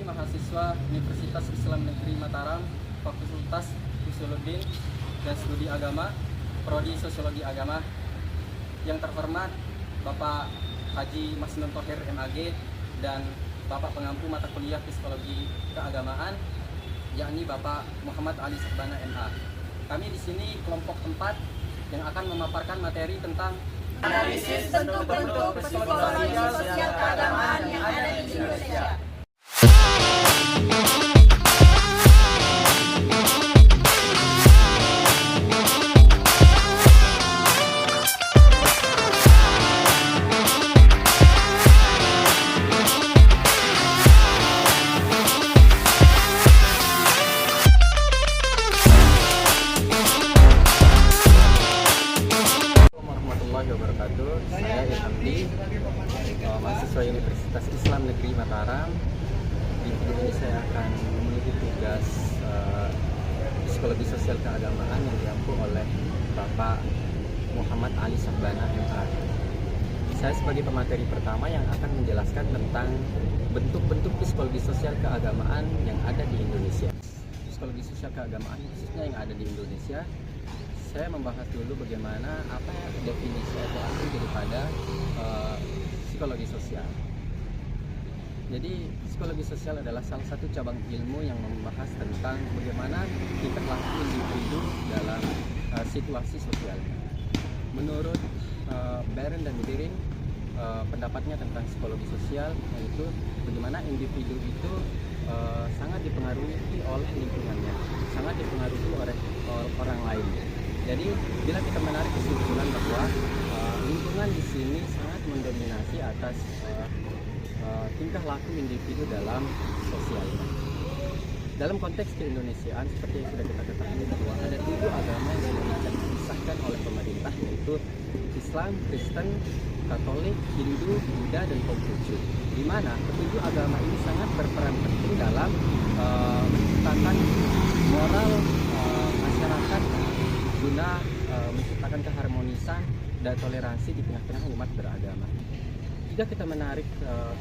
mahasiswa Universitas Islam Negeri Mataram, Fakultas Usuluddin dan Studi Agama, Prodi Sosiologi Agama. Yang terhormat Bapak Haji Masnun Thohir MAG dan Bapak Pengampu Mata Kuliah Psikologi Keagamaan, yakni Bapak Muhammad Ali Sakbana MA. Kami di sini kelompok 4 yang akan memaparkan materi tentang analisis bentuk-bentuk psikologi sosial keagamaan yang ada di Indonesia. Saya Ilhamdi, mahasiswa Universitas Islam Negeri Mataram. Di video ini saya akan memenuhi tugas psikologi sosial keagamaan yang diampu oleh Bapak Muhammad Ali Sakbana MA. Saya sebagai pemateri pertama yang akan menjelaskan tentang bentuk-bentuk psikologi sosial keagamaan yang ada di Indonesia. Psikologi sosial keagamaan khususnya yang ada di Indonesia, saya membahas dulu bagaimana apa definisi atau arti daripada psikologi sosial. Jadi psikologi sosial adalah salah satu cabang ilmu yang membahas tentang bagaimana tingkah laku individu dalam situasi sosial. Menurut Baron dan Birin, pendapatnya tentang psikologi sosial yaitu bagaimana individu itu sangat dipengaruhi oleh lingkungannya, sangat dipengaruhi oleh orang lain. Jadi bila kita menarik kesimpulan bahwa lingkungan di sini sangat mendominasi atas tingkah laku individu dalam sosialnya. Dalam konteks keindonesiaan seperti yang sudah kita ketahui bahwa ada 7 agama yang sudah disahkan oleh pemerintah, yaitu Islam, Kristen, Katolik, Hindu, Buddha, dan Konghucu. Di mana ketujuh agama ini sangat berperan penting dalam menciptakan moral masyarakat guna menciptakan keharmonisan dan toleransi di tengah-tengah umat beragama. Jika kita menarik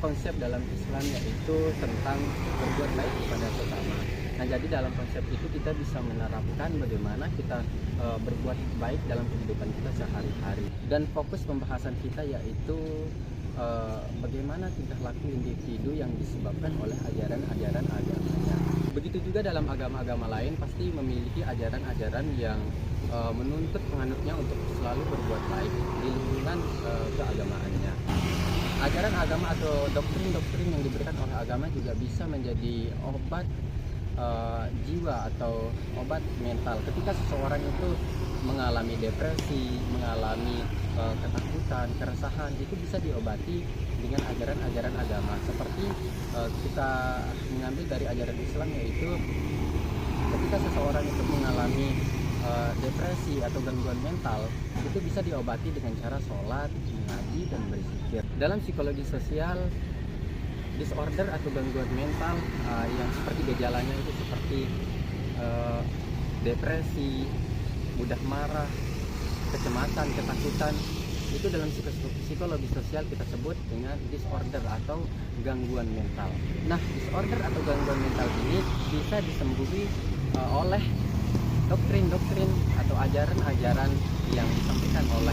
konsep dalam Islam yaitu tentang berbuat baik kepada sesama. Nah, jadi dalam konsep itu kita bisa menerapkan bagaimana kita berbuat baik dalam kehidupan kita sehari-hari. Dan fokus pembahasan kita yaitu bagaimana tingkah laku individu yang disebabkan oleh ajaran-ajaran agamanya. Begitu juga dalam agama-agama lain pasti memiliki ajaran-ajaran yang menuntut penganutnya untuk selalu berbuat baik di lingkungan keagamaannya. Ajaran agama atau doktrin-doktrin yang diberikan oleh agama juga bisa menjadi obat jiwa atau obat mental ketika seseorang itu mengalami depresi, mengalami ketakutan, keresahan, itu bisa diobati dengan ajaran-ajaran agama. Seperti kita mengambil dari ajaran Islam, yaitu ketika seseorang itu mengalami depresi atau gangguan mental, itu bisa diobati dengan cara sholat, mengaji, dan berzikir. Dalam psikologi sosial, disorder atau gangguan mental yang seperti gejalanya itu seperti depresi, mudah marah, kecemasan, ketakutan, itu dalam psikologi sosial kita sebut dengan disorder atau gangguan mental. Nah, disorder atau gangguan mental ini bisa disembuhi oleh doktrin-doktrin atau ajaran-ajaran yang disampaikan oleh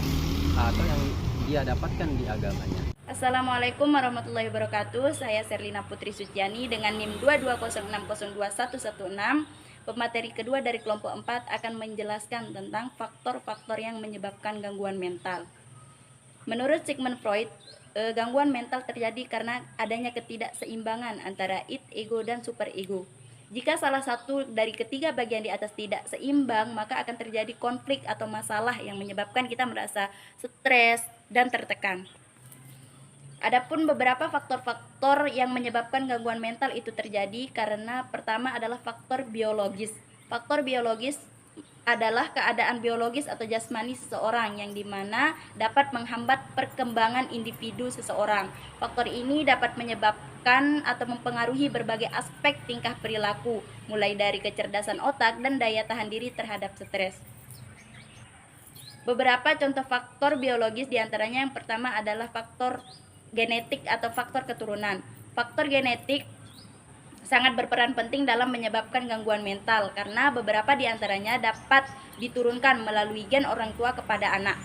atau yang dia dapatkan di agamanya. Assalamualaikum warahmatullahi wabarakatuh. Saya Serlina Putri Suciani dengan NIM 220602116. Pemateri kedua dari kelompok 4 akan menjelaskan tentang faktor-faktor yang menyebabkan gangguan mental. Menurut Sigmund Freud, gangguan mental terjadi karena adanya ketidakseimbangan antara id, ego, dan superego. Jika salah satu dari ketiga bagian di atas tidak seimbang, maka akan terjadi konflik atau masalah yang menyebabkan kita merasa stres dan tertekan. Adapun beberapa faktor-faktor yang menyebabkan gangguan mental itu terjadi karena pertama adalah faktor biologis. Faktor biologis adalah keadaan biologis atau jasmani seseorang yang dimana dapat menghambat perkembangan individu seseorang. Faktor ini dapat menyebabkan atau mempengaruhi berbagai aspek tingkah perilaku, mulai dari kecerdasan otak dan daya tahan diri terhadap stres. Beberapa contoh faktor biologis diantaranya yang pertama adalah faktor genetik atau faktor keturunan. Faktor genetik sangat berperan penting dalam menyebabkan gangguan mental karena beberapa di antaranya dapat diturunkan melalui gen orang tua kepada anak.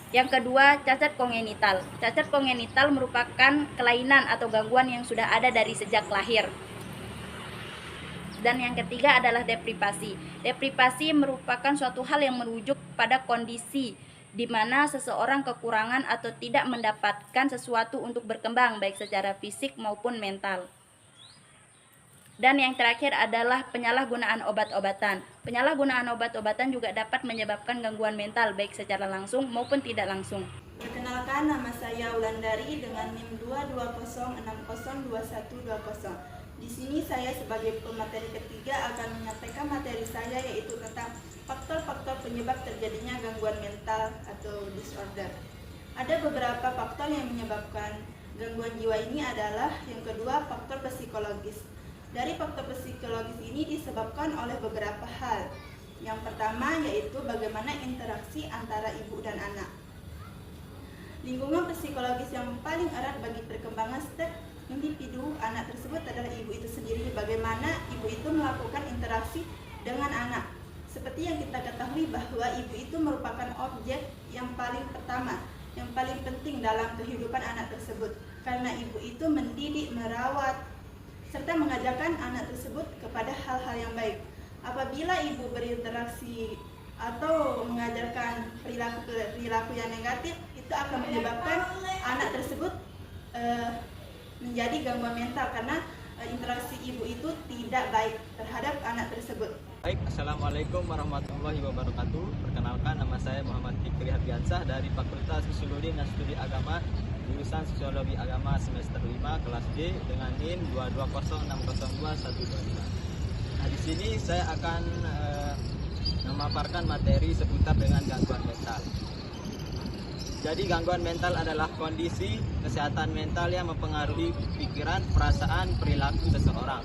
Yang kedua, cacat kongenital. Cacat kongenital merupakan kelainan atau gangguan yang sudah ada dari sejak lahir. Dan yang ketiga adalah deprivasi. Deprivasi merupakan suatu hal yang merujuk pada kondisi di mana seseorang kekurangan atau tidak mendapatkan sesuatu untuk berkembang baik secara fisik maupun mental. Dan yang terakhir adalah penyalahgunaan obat-obatan. Penyalahgunaan obat-obatan juga dapat menyebabkan gangguan mental baik secara langsung maupun tidak langsung. Perkenalkan, nama saya Wulandari dengan NIM 220602120. Di sini saya sebagai pemateri ketiga akan menyampaikan materi saya yaitu tentang faktor-faktor penyebab terjadinya gangguan mental atau disorder. Ada beberapa faktor yang menyebabkan gangguan jiwa ini adalah yang kedua faktor psikologis. Dari faktor psikologis ini disebabkan oleh beberapa hal. Yang pertama yaitu bagaimana interaksi antara ibu dan anak. Lingkungan psikologis yang paling erat bagi perkembangan setiap individu anak tersebut adalah ibu itu sendiri. Bagaimana ibu itu melakukan interaksi dengan anak. Seperti yang kita ketahui bahwa ibu itu merupakan objek yang paling pertama, yang paling penting dalam kehidupan anak tersebut. Karena ibu itu mendidik, merawat, serta mengajarkan anak tersebut kepada hal-hal yang baik. Apabila ibu berinteraksi atau mengajarkan perilaku yang negatif, itu akan menyebabkan anak tersebut menjadi gangguan mental karena interaksi ibu itu tidak baik terhadap anak tersebut. Baik, Assalamualaikum warahmatullahi wabarakatuh. Perkenalkan, nama saya Muhammad Fikri Hardiansah dari Fakultas Sosiologi dan Studi Agama, jurusan Sosiologi Agama semester 5 kelas D dengan NIM 220602125. Nah, di sini saya akan memaparkan materi seputar dengan gangguan mental. Jadi gangguan mental adalah kondisi kesehatan mental yang mempengaruhi pikiran, perasaan, perilaku seseorang.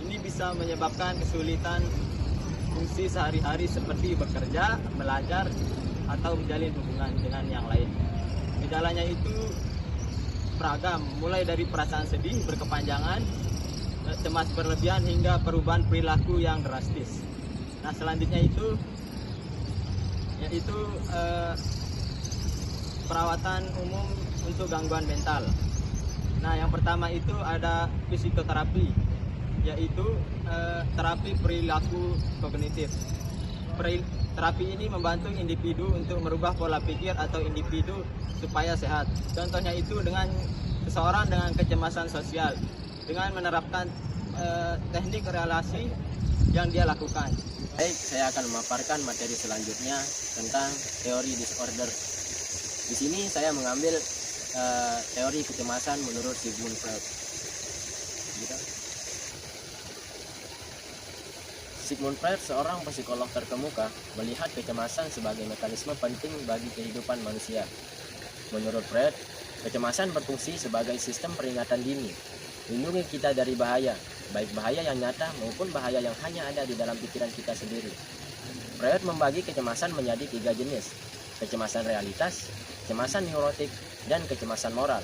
Ini bisa menyebabkan kesulitan fungsi sehari-hari seperti bekerja, belajar, atau menjalin hubungan dengan yang lain. Gejalanya itu beragam, mulai dari perasaan sedih berkepanjangan, cemas berlebihan, hingga perubahan perilaku yang drastis. Nah, selanjutnya yaitu perawatan umum untuk gangguan mental. Nah, yang pertama itu ada psikoterapi, yaitu terapi perilaku kognitif. Terapi ini membantu individu untuk merubah pola pikir atau individu supaya sehat. Contohnya itu dengan seseorang dengan kecemasan sosial, dengan menerapkan teknik relasi yang dia lakukan. Baik, saya akan memaparkan materi selanjutnya tentang teori disorder. Di sini saya mengambil teori kecemasan menurut Sigmund Freud. Sigmund Freud, seorang psikolog terkemuka, melihat kecemasan sebagai mekanisme penting bagi kehidupan manusia. Menurut Freud, kecemasan berfungsi sebagai sistem peringatan dini, melindungi kita dari bahaya, baik bahaya yang nyata maupun bahaya yang hanya ada di dalam pikiran kita sendiri. Freud membagi kecemasan menjadi 3 jenis: kecemasan realitas, kecemasan neurotik, dan kecemasan moral.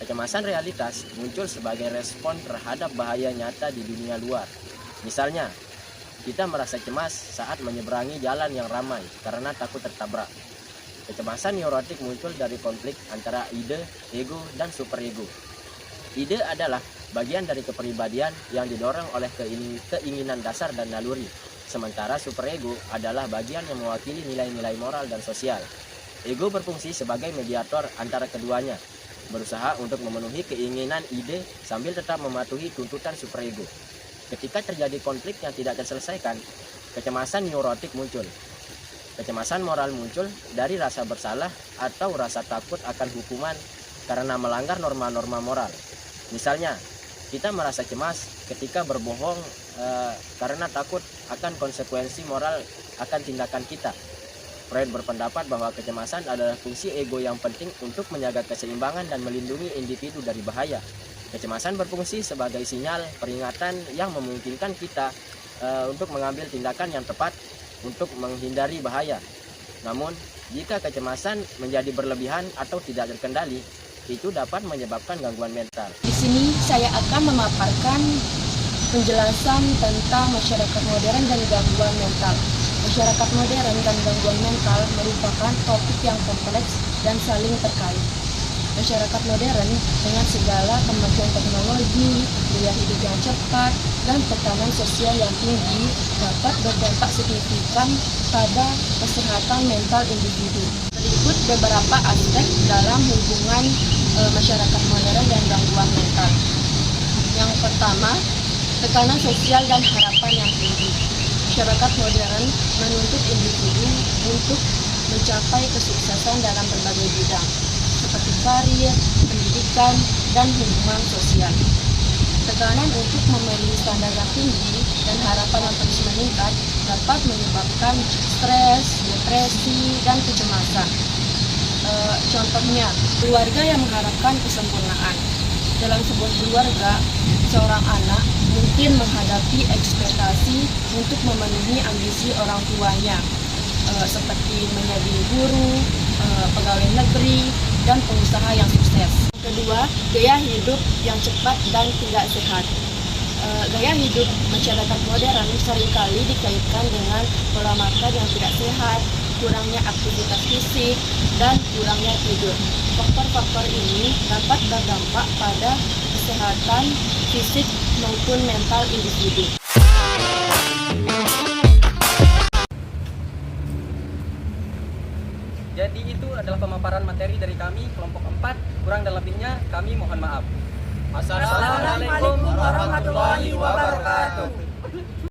Kecemasan realitas muncul sebagai respon terhadap bahaya nyata di dunia luar. Misalnya, kita merasa cemas saat menyeberangi jalan yang ramai karena takut tertabrak. Kecemasan neurotik muncul dari konflik antara ide, ego, dan superego. Ide adalah bagian dari kepribadian yang didorong oleh keinginan dasar dan naluri, sementara superego adalah bagian yang mewakili nilai-nilai moral dan sosial. Ego berfungsi sebagai mediator antara keduanya, berusaha untuk memenuhi keinginan ide sambil tetap mematuhi tuntutan superego. Ketika terjadi konflik yang tidak terselesaikan, kecemasan neurotik muncul. Kecemasan moral muncul dari rasa bersalah atau rasa takut akan hukuman karena melanggar norma-norma moral. Misalnya, kita merasa cemas ketika berbohong karena takut akan konsekuensi moral akan tindakan kita. Freud berpendapat bahwa kecemasan adalah fungsi ego yang penting untuk menjaga keseimbangan dan melindungi individu dari bahaya. Kecemasan berfungsi sebagai sinyal peringatan yang memungkinkan kita untuk mengambil tindakan yang tepat untuk menghindari bahaya. Namun, jika kecemasan menjadi berlebihan atau tidak terkendali, itu dapat menyebabkan gangguan mental. Di sini saya akan memaparkan penjelasan tentang masyarakat modern dan gangguan mental. Masyarakat modern dan gangguan mental merupakan topik yang kompleks dan saling terkait. Masyarakat modern dengan segala kemajuan teknologi, gaya hidup yang cepat, dan tekanan sosial yang tinggi dapat berdampak signifikan pada kesehatan mental individu. Berikut beberapa aspek dalam hubungan masyarakat modern dan gangguan mental. Yang pertama, tekanan sosial dan harapan yang tinggi. Masyarakat modern menuntut individu untuk mencapai kesuksesan dalam berbagai bidang, seperti karir, pendidikan, dan hubungan sosial. Tekanan untuk memenuhi standar yang tinggi dan harapan yang terus meningkat dapat menyebabkan stres, depresi, dan kecemasan. Contohnya, keluarga yang mengharapkan kesempurnaan. Dalam sebuah keluarga, seorang anak mungkin menghadapi ekspektasi untuk memenuhi ambisi orang tuanya, seperti menjadi guru, pegawai negeri, dan pengusaha yang sukses. Kedua, gaya hidup yang cepat dan tidak sehat. Gaya hidup masyarakat modern seringkali dikaitkan dengan pola makan yang tidak sehat, kurangnya aktivitas fisik, dan kurangnya tidur. Faktor-faktor ini dapat berdampak pada kesehatan fisik maupun mental individu. Jadi itu adalah pemaparan materi dari kami kelompok 4. Kurang dan lebihnya kami mohon maaf. Assalamualaikum warahmatullahi wabarakatuh.